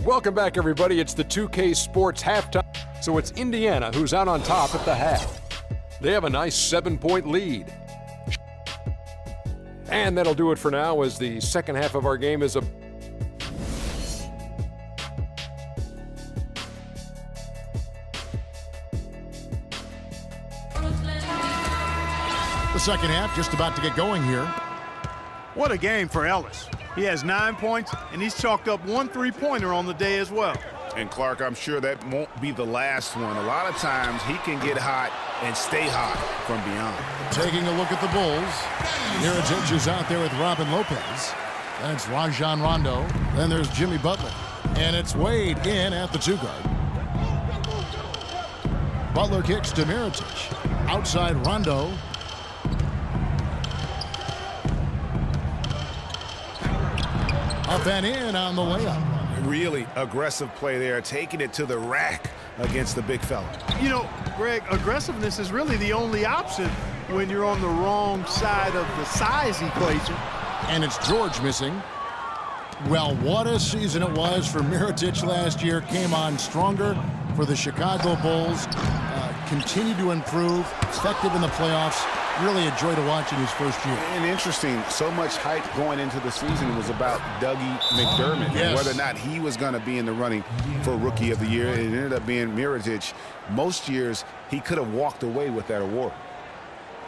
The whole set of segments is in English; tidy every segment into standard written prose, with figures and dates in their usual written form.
Welcome back, everybody. It's the 2K Sports halftime. So it's Indiana who's out on top at the half. They have a nice 7-point lead. And that'll do it for now as the second half of our game is a... The second half just about to get going here. What a game for Ellis. He has 9 points, and he's chalked up 1 3-pointer on the day as well. And Clark, I'm sure that won't be the last one. A lot of times he can get hot and stay hot from beyond. Taking a look at the Bulls. Mirotić is out there with Robin Lopez. Then it's Rajon Rondo. Then there's Jimmy Butler. And it's Wade in at the 2-guard. Butler kicks to Mirotić. Outside Rondo. Up and in on the layup. Really aggressive play there, taking it to the rack against the big fella. You know, Greg, aggressiveness is really the only option when you're on the wrong side of the size equation. And it's George missing. Well, what a season it was for Mirotić last year. Came on stronger for the Chicago Bulls. Continued to improve. Effective in the playoffs. Really a joy to watch in his first year. And interesting, so much hype going into the season was about Dougie McDermott. Yes. And whether or not he was going to be in the running for Rookie of the Year. It ended up being Mirotić. Most years, he could have walked away with that award.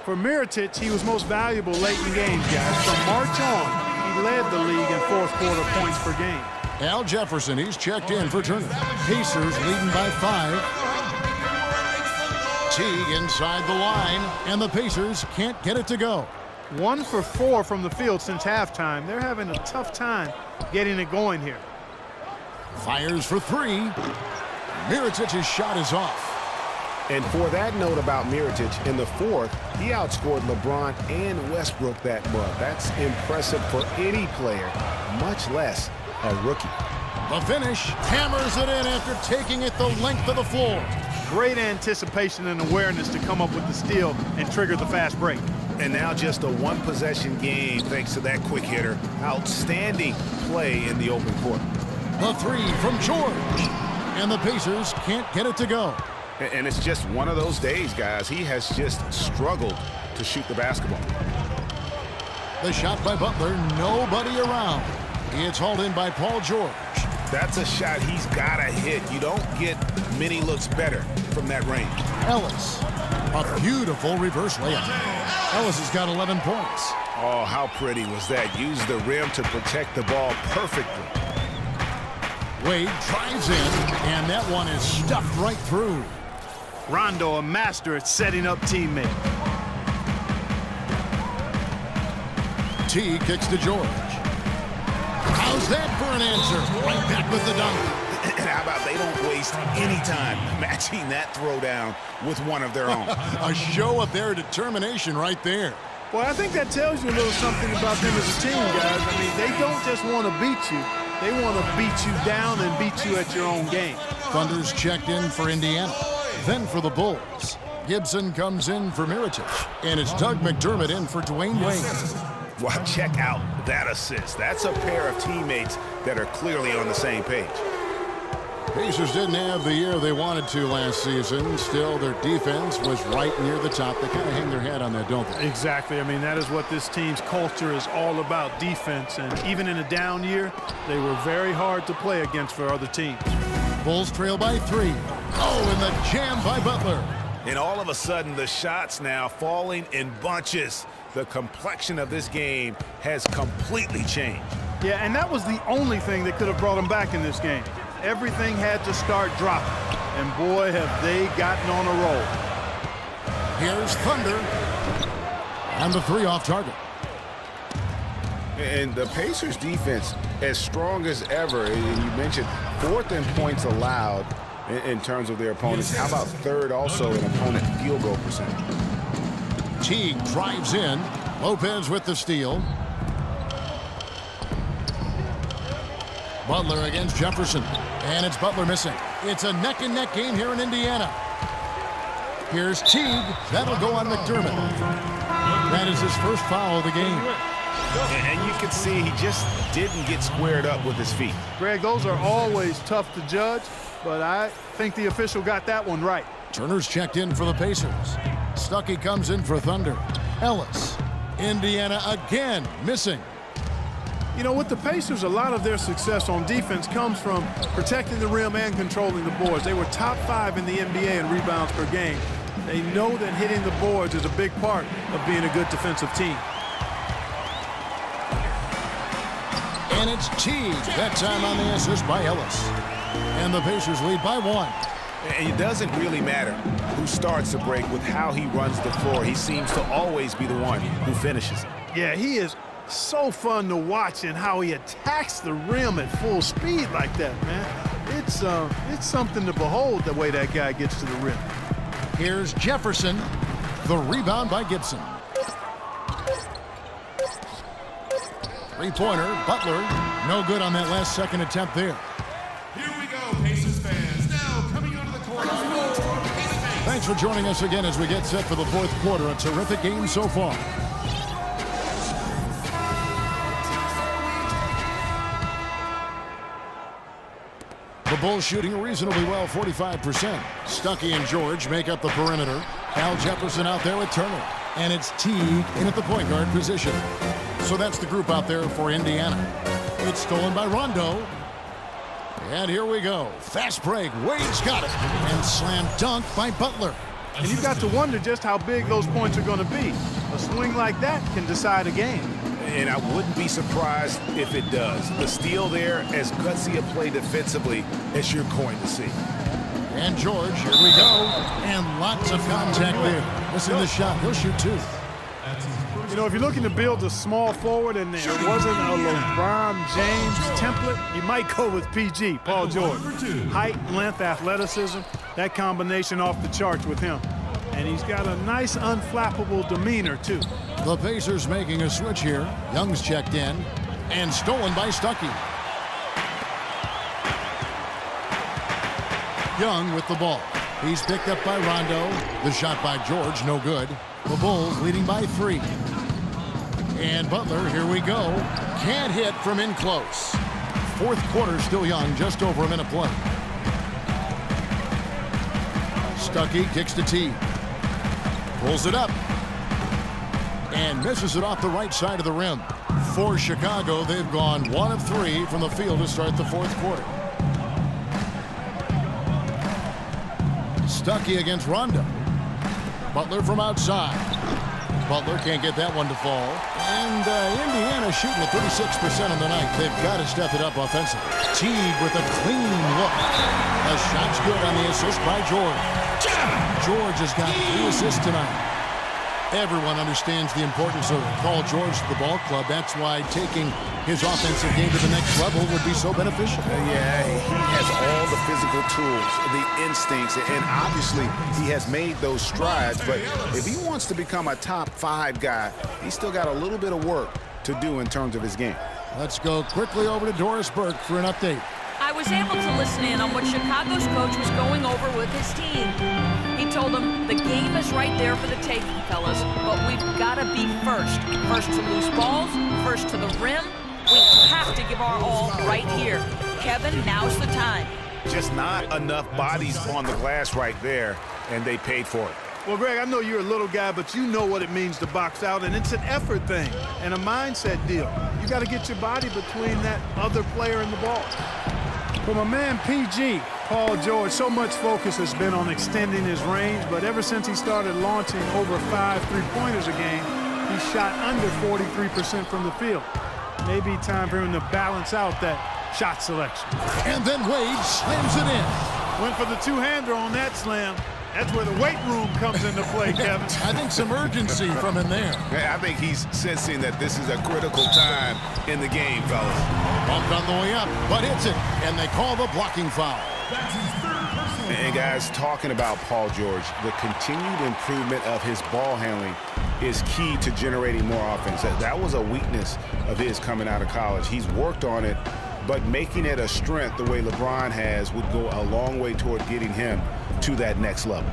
For Mirotić, he was most valuable late in games, guys. From March on, he led the league in fourth-quarter points per game. Al Jefferson, he's checked in for Turner. Pacers leading by 5. Teague inside the line, and the Pacers can't get it to go. 1 for 4 from the field since halftime. They're having a tough time getting it going here. Fires for 3. Mirotić's shot is off. And for that note about Mirotić, in the fourth, he outscored LeBron and Westbrook that month. That's impressive for any player, much less a rookie. The finish, hammers it in after taking it the length of the floor. Great anticipation and awareness to come up with the steal and trigger the fast break. And now just a one-possession game thanks to that quick hitter. Outstanding play in the open court. The 3 from George. And the Pacers can't get it to go. And it's just one of those days, guys. He has just struggled to shoot the basketball. The shot by Butler, nobody around. It's hauled in by Paul George. That's a shot he's got to hit. You don't get many looks better from that range. Ellis, a beautiful reverse layup. Ellis has got 11 points. Oh, how pretty was that? Used the rim to protect the ball perfectly. Wade drives in, and that one is stuffed right through. Rondo, a master at setting up teammates. T kicks to George. How's that for an answer? Right back with the dunk. And how about they don't waste any time matching that throwdown with one of their own. A show of their determination right there. Well, I think that tells you a little something about them as a team, guys. I mean, they don't just want to beat you. They want to beat you down and beat you at your own game. Thunder's checked in for Indiana. Then for the Bulls. Gibson comes in for Mirotić. And it's Doug McDermott in for Dwayne Wade. Well, check out that assist. That's a pair of teammates that are clearly on the same page. Pacers didn't have the year they wanted to last season. Still, their defense was right near the top. They kind of hang their head on that, don't they? Exactly. I mean, that is what this team's culture is all about, defense. And even in a down year, they were very hard to play against for other teams. Bulls trail by 3. Oh, and the jam by Butler. And all of a sudden, the shots now falling in bunches. The complexion of this game has completely changed. Yeah, and that was the only thing that could have brought them back in this game. Everything had to start dropping. And boy, have they gotten on a roll. Here's Thunder. And the 3 off target. And the Pacers defense as strong as ever. And you mentioned 4th in points allowed in terms of their opponents. How about 3rd also in opponent field goal percentage? Teague drives in. Lopez with the steal. Butler against Jefferson. And it's Butler missing. It's a neck-and-neck game here in Indiana. Here's Teague. That'll go on McDermott. That is his first foul of the game. And you can see he just didn't get squared up with his feet. Greg, those are always tough to judge, but I think the official got that one right. Turner's checked in for the Pacers. Stuckey comes in for Thunder. Ellis. Indiana again missing. You know, with the Pacers, a lot of their success on defense comes from protecting the rim and controlling the boards. They were top 5 in the NBA in rebounds per game. They know that hitting the boards is a big part of being a good defensive team. And it's Teague. That time on the assist by Ellis. And the Pacers lead by 1. And it doesn't really matter who starts the break with how he runs the floor. He seems to always be the one who finishes it. Yeah, he is so fun to watch and how he attacks the rim at full speed like that, man. It's something to behold the way that guy gets to the rim. Here's Jefferson. The rebound by Gibson. Three-pointer, Butler. No good on that last second attempt there. Here we go, Pacers fans. Now coming onto the court. Thanks for joining us again as we get set for the fourth quarter. A terrific game so far. The Bulls shooting reasonably well, 45%. Stuckey and George make up the perimeter. Al Jefferson out there with Turner. And it's Teague in at the point guard position. So that's the group out there for Indiana. It's stolen by Rondo. And here we go. Fast break. Wade's got it. And slam dunk by Butler. And you've got to wonder just how big those points are going to be. A swing like that can decide a game. And I wouldn't be surprised if it does. The steal there, as gutsy a play defensively as you're going to see. And George, here we go. And lots of contact there. Missing the shot. He'll shoot 2. You know, if you're looking to build a small forward and there wasn't a LeBron James template, you might go with PG, Paul George. Height, length, athleticism, that combination off the charts with him. And he's got a nice unflappable demeanor, too. The Pacers making a switch here. Young's checked in. And stolen by Stuckey. Young with the ball. He's picked up by Rondo. The shot by George, no good. The Bulls leading by 3. And Butler, here we go. Can't hit from in close. Fourth quarter still Young, just over a minute play. Stuckey kicks to Teague. Pulls it up. And misses it off the right side of the rim. For Chicago, they've gone 1 of 3 from the field to start the fourth quarter. Stuckey against Rondo. Butler from outside. Butler can't get that one to fall. And Indiana shooting at 36% on the night. They've got to step it up offensively. Teague with a clean look. The shot's good on the assist by George. George has got 3 assists tonight. Everyone understands the importance of Paul George to the ball club. That's why taking his offensive game to the next level would be so beneficial. Yeah, he has all the physical tools, the instincts, and obviously he has made those strides. But if he wants to become a top 5 guy, he's still got a little bit of work to do in terms of his game. Let's go quickly over to Doris Burke for an update. I was able to listen in on what Chicago's coach was going over with his team. He told them the game is right there for the taking, fellas, but we've got to be first. First to loose balls, first to the rim. We have to give our all right here. Kevin, now's the time. Just not enough bodies on the glass right there, and they paid for it. Well, Greg, I know you're a little guy, but you know what it means to box out, and it's an effort thing and a mindset deal. You got to get your body between that other player and the ball. For my man PG, Paul George, so much focus has been on extending his range, but ever since he started launching over 5 3-pointers a game, he shot under 43% from the field. Maybe time for him to balance out that shot selection. And then Wade slams it in. Went for the two-hander on that slam. That's where the weight room comes into play, Kevin. I think some urgency from him there. I think he's sensing that this is a critical time in the game, fellas. Bumped on the way up, but hits it, and they call the blocking foul. That's his 3rd personal. And guys, talking about Paul George, the continued improvement of his ball handling is key to generating more offense. That was a weakness of his coming out of college. He's worked on it, but making it a strength the way LeBron has would go a long way toward getting him to that next level.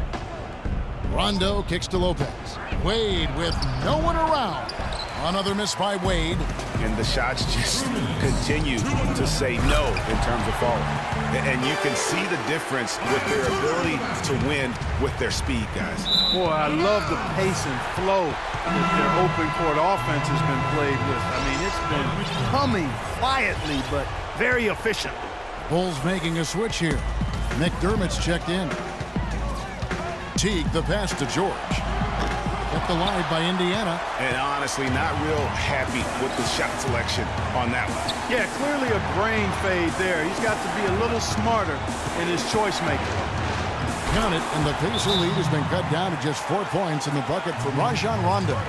Rondo kicks to Lopez. Wade with no one around. Another miss by Wade. And the shots just continue to say no in terms of falling. And you can see the difference with their ability to win with their speed, guys. Boy, I love the pace and flow that their open court offense has been played with. I mean, it's been coming quietly, but very efficient. Bulls making a switch here. McDermott's checked in. Teague, the pass to George. Kept alive by Indiana. And honestly, not real happy with the shot selection on that one. Yeah, clearly a brain fade there. He's got to be a little smarter in his choice making. Count it, and the Pacer lead has been cut down to just 4 points in the bucket for Rajon Rondo.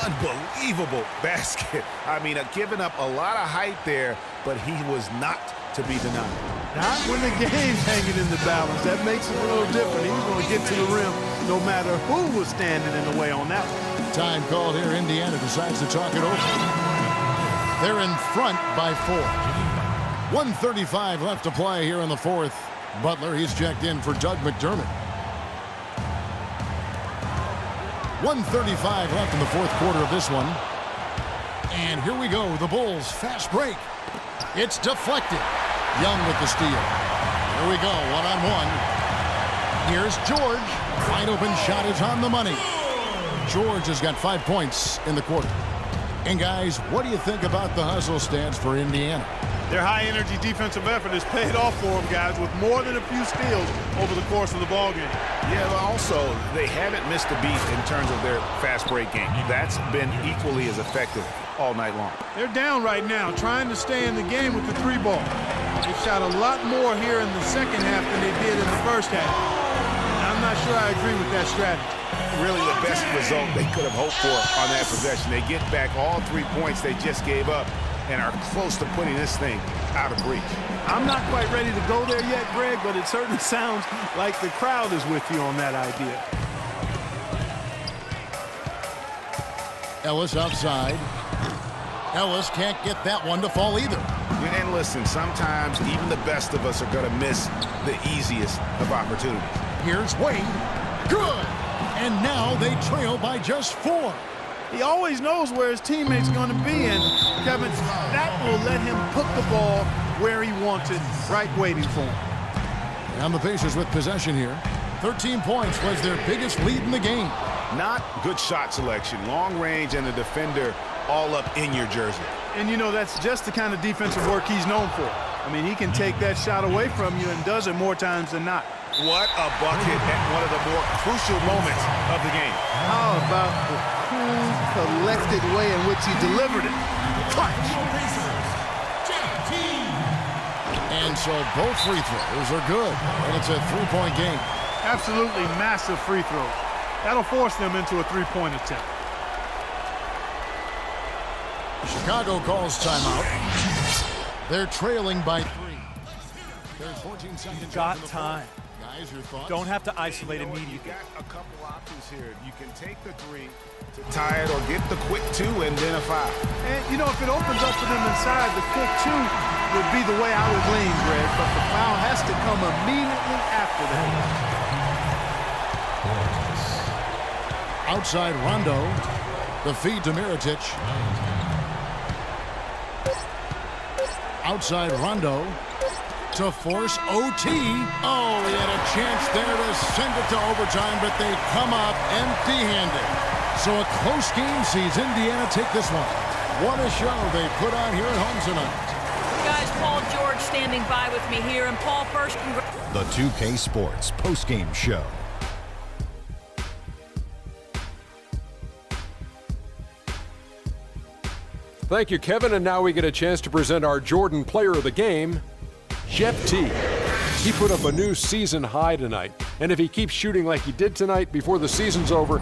Unbelievable basket. I mean, giving up a lot of height there, but he was not to be denied. Not when the game's hanging in the balance. That makes it a little different. He was going to get to the rim no matter who was standing in the way on that one. Time called here. Indiana decides to talk it over. They're in front by 4. 1:35 left to play here in the fourth. Butler, he's checked in for Doug McDermott. 1:35 left in the fourth quarter of this one. And here we go. The Bulls fast break. It's deflected. Young with the steal. Here we go, one-on-one. Here's George. Wide open shot is on the money. George has got 5 points in the quarter. And guys, what do you think about the hustle stance for Indiana? Their high-energy defensive effort has paid off for them, guys, with more than a few steals over the course of the ballgame. Yeah, but also, they haven't missed a beat in terms of their fast break game. That's been equally as effective all night long. They're down right now, trying to stay in the game with the 3-ball. They shot a lot more here in the second half than they did in the first half. And I'm not sure I agree with that strategy. Really the best result they could have hoped for on that possession. They get back all 3 points they just gave up and are close to putting this thing out of reach. I'm not quite ready to go there yet, Greg, but it certainly sounds like the crowd is with you on that idea. Ellis outside. Ellis can't get that one to fall either. And listen, sometimes even the best of us are going to miss the easiest of opportunities. Here's Wade. Good. And now they trail by just 4. He always knows where his teammate's going to be, and Kevin, that will let him put the ball where he wants it, right waiting for him. And the Pacers with possession here. 13 points was their biggest lead in the game. Not good shot selection, long range, and the defender all up in your jersey. And you know, that's just the kind of defensive work he's known for. I mean, he can take that shot away from you and does it more times than not. What a bucket at one of the more crucial moments of the game. How about the cool, collected way in which he delivered it? Clutch. And so both free throws are good, and it's a 3-point game. Absolutely massive free throws. That'll force them into a 3-point attempt. Chicago calls timeout. They're trailing by 3. There's 14 seconds. Got time. Guys, your thoughts? Don't have to isolate immediately. You got a couple options here. You can take the 3 to tie it or get the quick 2 and then a 5. And, you know, if it opens up for them inside, the quick 2 would be the way I would lean, Greg. But the foul has to come immediately after that. Outside Rondo. The feed to Mirotic. Outside Rondo to force OT. Oh, he had a chance there to send it to overtime, but they come up empty-handed. So a close game sees Indiana take this one. What a show they put on here at home tonight. Guys, Paul George standing by with me here. And Paul, first, The 2K Sports postgame show. Thank you, Kevin. And now we get a chance to present our Jordan Player of the Game, Jeff T. He put up a new season high tonight. And if he keeps shooting like he did tonight before the season's over,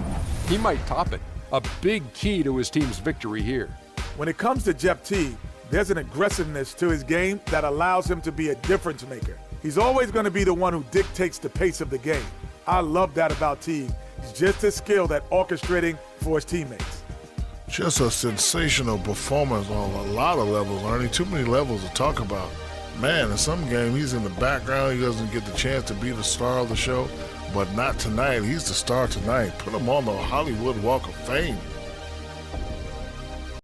he might top it. A big key to his team's victory here. When it comes to Jeff T, there's an aggressiveness to his game that allows him to be a difference maker. He's always going to be the one who dictates the pace of the game. I love that about T. He's just as skilled at orchestrating for his teammates. Just a sensational performance on a lot of levels, Ernie. Too many levels to talk about. Man, in some game, he's in the background. He doesn't get the chance to be the star of the show, but not tonight. He's the star tonight. Put him on the Hollywood Walk of Fame.